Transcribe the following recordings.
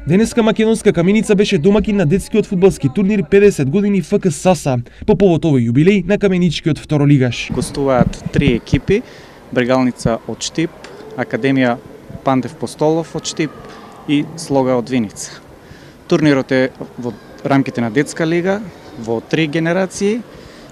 Денеска македонска Каменица беше домакин на детскиот фудбалски турнир 50 години ФК Саса по повод овој јубилеј на каменичкиот второлигаш. Гостуваат 3 екипи: Брегалница од Штип, Академија Пандев Постолов од Штип и Слога од Виница. Турнирот е во рамките на детска лига во 3 генерации: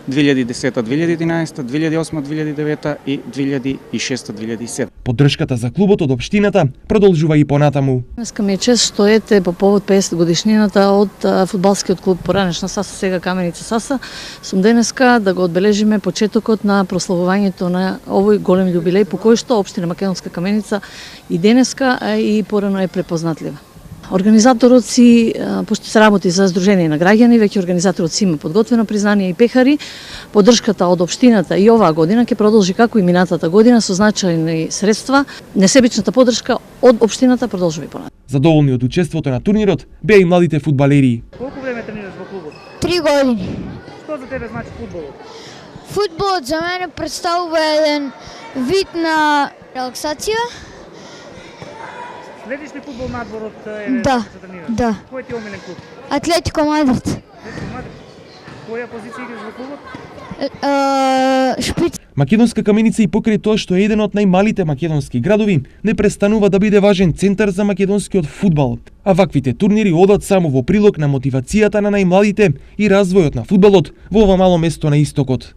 2010, 2011, 2008, 2009 и 2006, 2007. Поддршката за клубот од општината продолжува и понатаму. Днеска ми е чест што ете по повод 50 годишнината од фудбалскиот клуб поранешна Саса, сега Каменица Саса. Сум денеска да го одбележиме почетокот на прославувањето на овој голем јубилеј по кој што општина Македонска Каменица и денеска и порано е препознатлива. Организаторот си, пошто се работи за Сдружение на граѓани, веќе организаторот си има подготвено признание и пехари. Поддршката од општината и оваа година ќе продолжи како и минатата година со значајни средства. Несебичната поддршка од општината продолжува и понатаму. Задоволни од учеството на турнирот беа и младите фудбалери. Колку време тренираш во клубот? 3 години. Што за тебе значи фудбалот? Фудбалот за мене представува еден вид на релаксација. Следиш ли фудбал надвор од Да, се тренираш? да. Кој ти е омилен клуб? Атлетико Мадрид. Атлетико Мадрид. Која позиција играш во клубот? Шпиц. Македонска Каменица и покрај тоа што е еден од најмалите македонски градови, не престанува да биде важен центар за македонскиот фудбал. А ваквите турнири одат само во прилог на мотивацијата на најмладите и развојот на фудбалот во ова мало место на истокот.